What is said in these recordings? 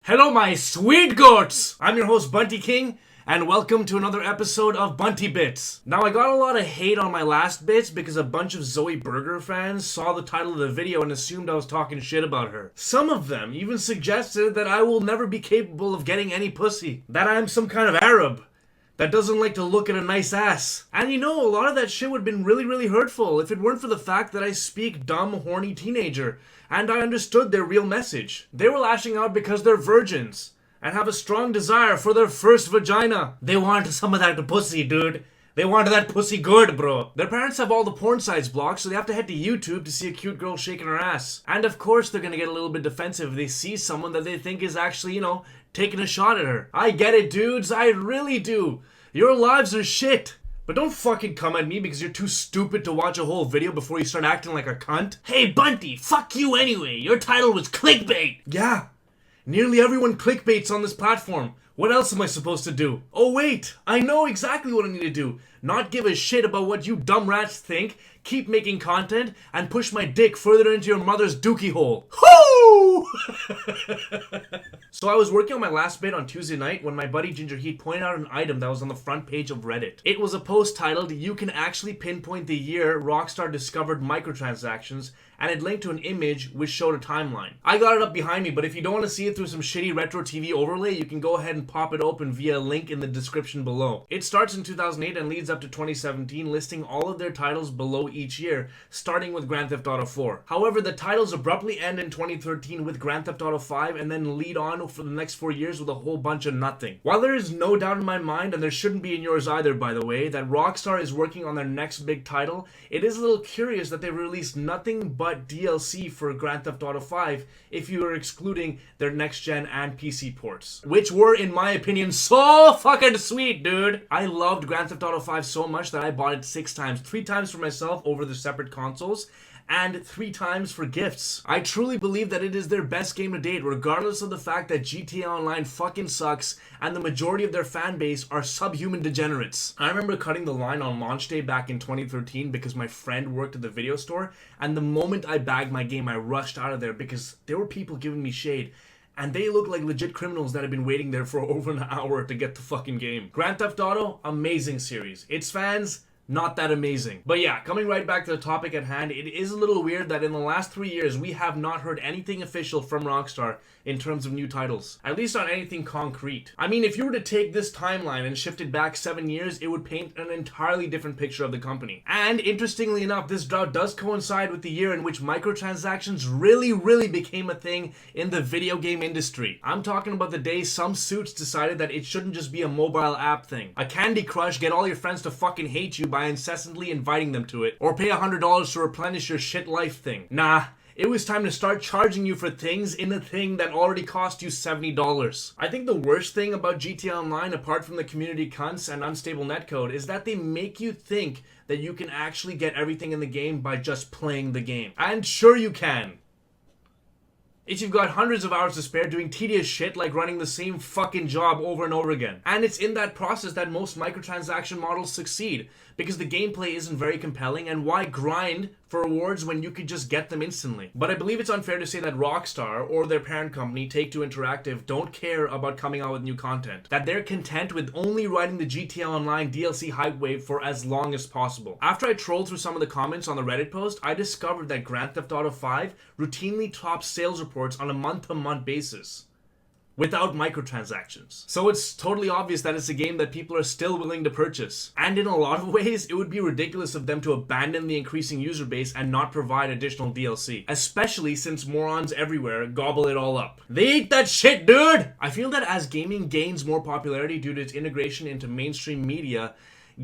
Hello, my sweet goats! I'm your host, Bunty King, and welcome to another episode of Bunty Bits. Now, I got a lot of hate on my last bits because a bunch of Zoe Burger fans saw the title of the video and assumed I was talking shit about her. Some of them even suggested that I will never be capable of getting any pussy. That I'm some kind of Arab that doesn't like to look at a nice ass. And you know, a lot of that shit would have been really hurtful if it weren't for the fact that I speak dumb, horny teenager, and I understood their real message. They were lashing out because they're virgins, and have a strong desire for their first vagina. They wanted some of that pussy, dude. They wanted that pussy good, bro. Their parents have all the porn sites blocked, so they have to head to YouTube to see a cute girl shaking her ass. And of course, they're gonna get a little bit defensive if they see someone that they think is actually, taking a shot at her. I get it, dudes. I really do. Your lives are shit. But don't fucking come at me because you're too stupid to watch a whole video before you start acting like a cunt. Hey, Bunty, fuck you anyway. Your title was clickbait. Yeah. Nearly everyone clickbaits on this platform. What else am I supposed to do? Oh wait, I know exactly what I need to do. Not give a shit about what you dumb rats think, keep making content, and push my dick further into your mother's dookie hole. Whoo! So I was working on my last bit on Tuesday night when my buddy Ginger Heat pointed out an item that was on the front page of Reddit. It was a post titled, "You can actually pinpoint the year Rockstar discovered microtransactions," and it linked to an image which showed a timeline. I got it up behind me, but if you don't want to see it through some shitty retro TV overlay, you can go ahead and pop it open via a link in the description below. It starts in 2008 and leads up to 2017, listing all of their titles below each year, starting with Grand Theft Auto 4. However, the titles abruptly end in 2013 with Grand Theft Auto 5 and then lead on for the next 4 years with a whole bunch of nothing. While there is no doubt in my mind, and there shouldn't be in yours either by the way, that Rockstar is working on their next big title, it is a little curious that they released nothing but DLC for Grand Theft Auto 5 if you are excluding their next gen and PC ports, which were in my opinion so fucking sweet, dude. I loved Grand Theft Auto 5 so much that I bought it 6 times, 3 times for myself over the separate consoles, and 3 times for gifts. I truly believe that it is their best game to date, regardless of the fact that GTA Online fucking sucks and the majority of their fan base are subhuman degenerates. I remember cutting the line on launch day back in 2013 because my friend worked at the video store, and the moment I bagged my game, I rushed out of there because there were people giving me shade. And they look like legit criminals that have been waiting there for over an hour to get the fucking game. Grand Theft Auto, amazing series. Its fans, not that amazing. But yeah, coming right back to the topic at hand, it is a little weird that in the last 3 years, we have not heard anything official from Rockstar in terms of new titles. At least not anything concrete. I mean, if you were to take this timeline and shift it back 7 years, it would paint an entirely different picture of the company. And interestingly enough, this drought does coincide with the year in which microtransactions really became a thing in the video game industry. I'm talking about the day some suits decided that it shouldn't just be a mobile app thing. A Candy Crush, get all your friends to fucking hate you by incessantly inviting them to it, or pay $100 to replenish your shit life thing. Nah, it was time to start charging you for things in a thing that already cost you $70. I think the worst thing about GTA Online, apart from the community cunts and unstable netcode, is that they make you think that you can actually get everything in the game by just playing the game. And sure you can. If you've got hundreds of hours to spare doing tedious shit like running the same fucking job over and over again. And it's in that process that most microtransaction models succeed, because the gameplay isn't very compelling, and why grind for rewards when you could just get them instantly? But I believe it's unfair to say that Rockstar, or their parent company, Take-Two Interactive, don't care about coming out with new content. That they're content with only riding the GTA Online DLC hype wave for as long as possible. After I trolled through some of the comments on the Reddit post, I discovered that Grand Theft Auto 5 routinely tops sales reports on a month-to-month basis, without microtransactions. So it's totally obvious that it's a game that people are still willing to purchase. And in a lot of ways, it would be ridiculous of them to abandon the increasing user base and not provide additional DLC. Especially since morons everywhere gobble it all up. They eat that shit, dude! I feel that as gaming gains more popularity due to its integration into mainstream media,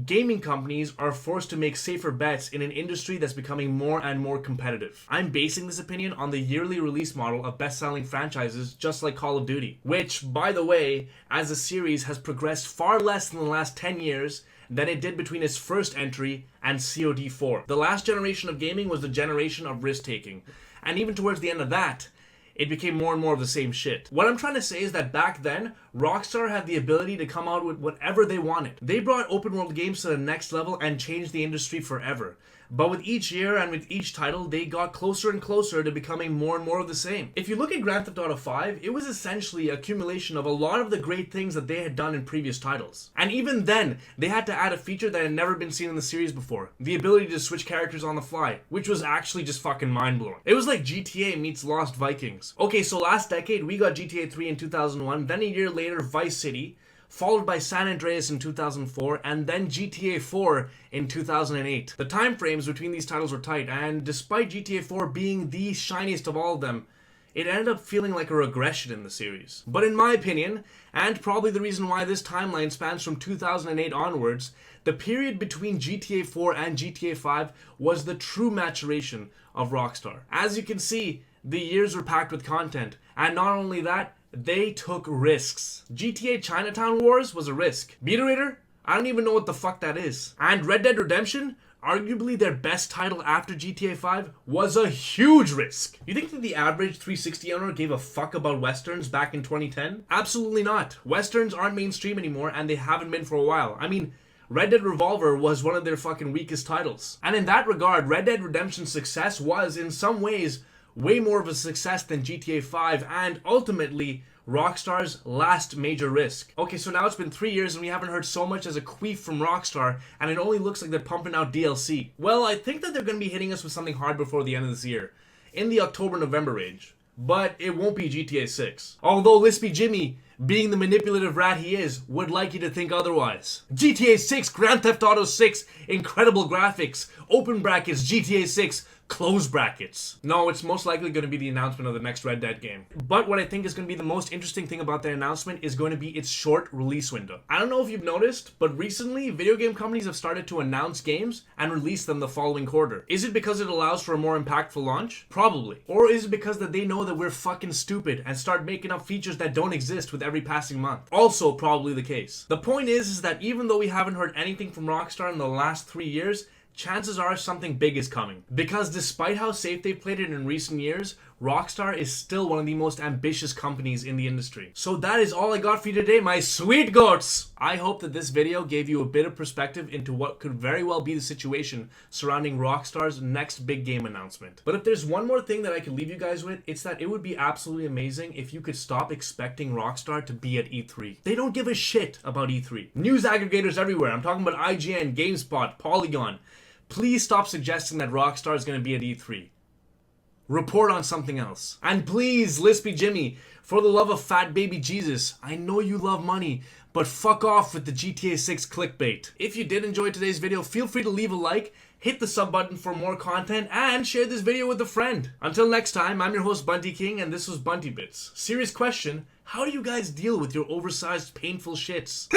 gaming companies are forced to make safer bets in an industry that's becoming more and more competitive. I'm basing this opinion on the yearly release model of best-selling franchises just like Call of Duty, which, by the way, as a series has progressed far less in the last 10 years than it did between its first entry and COD 4. The last generation of gaming was the generation of risk-taking, and even towards the end of that, it became more and more of the same shit. What I'm trying to say is that back then, Rockstar had the ability to come out with whatever they wanted. They brought open world games to the next level and changed the industry forever. But with each year and with each title, they got closer and closer to becoming more and more of the same. If you look at Grand Theft Auto 5, it was essentially an accumulation of a lot of the great things that they had done in previous titles. And even then, they had to add a feature that had never been seen in the series before. The ability to switch characters on the fly, which was actually just fucking mind-blowing. It was like GTA meets Lost Vikings. Okay, so last decade, we got GTA 3 in 2001, then a year later, Vice City, followed by San Andreas in 2004, and then GTA 4 in 2008. The time frames between these titles were tight, and despite GTA 4 being the shiniest of all of them, it ended up feeling like a regression in the series. But in my opinion, and probably the reason why this timeline spans from 2008 onwards, the period between GTA 4 and GTA 5 was the true maturation of Rockstar. As you can see, the years were packed with content, and not only that, they took risks. GTA Chinatown Wars was a risk. Beaterator? I don't even know what the fuck that is. And Red Dead Redemption, arguably their best title after GTA 5, was a huge risk. You think that the average 360 owner gave a fuck about Westerns back in 2010? Absolutely not. Westerns aren't mainstream anymore, and they haven't been for a while. I mean, Red Dead Revolver was one of their fucking weakest titles. And in that regard, Red Dead Redemption's success was, in some ways, way more of a success than GTA 5 and ultimately Rockstar's last major risk. Okay, so now it's been 3 years and we haven't heard so much as a queef from Rockstar, and it only looks like they're pumping out DLC. Well, I think that they're going to be hitting us with something hard before the end of this year, in the October-November range. But it won't be GTA 6. Although Lispy Jimmy, being the manipulative rat he is, would like you to think otherwise. GTA 6, Grand Theft Auto 6, incredible graphics, open brackets, GTA 6, close brackets. No, it's most likely going to be the announcement of the next Red Dead game. But what I think is going to be the most interesting thing about their announcement is going to be its short release window. I don't know if you've noticed, but recently video game companies have started to announce games and release them the following quarter. Is it because it allows for a more impactful launch? Probably. Or is it because that they know that we're fucking stupid and start making up features that don't exist with every passing month? Also probably the case. The point is that even though we haven't heard anything from Rockstar in the last 3 years, chances are something big is coming. Because despite how safe they've played it in recent years, Rockstar is still one of the most ambitious companies in the industry. So that is all I got for you today, my sweet goats! I hope that this video gave you a bit of perspective into what could very well be the situation surrounding Rockstar's next big game announcement. But if there's one more thing that I could leave you guys with, it's that it would be absolutely amazing if you could stop expecting Rockstar to be at E3. They don't give a shit about E3. News aggregators everywhere, I'm talking about IGN, GameSpot, Polygon. Please stop suggesting that Rockstar is going to be at E3. Report on something else. And please, Lispy Jimmy, for the love of fat baby Jesus, I know you love money, but fuck off with the GTA 6 clickbait. If you did enjoy today's video, feel free to leave a like, hit the sub button for more content, and share this video with a friend. Until next time, I'm your host Bunty King, and this was Bunty Bits. Serious question, how do you guys deal with your oversized, painful shits?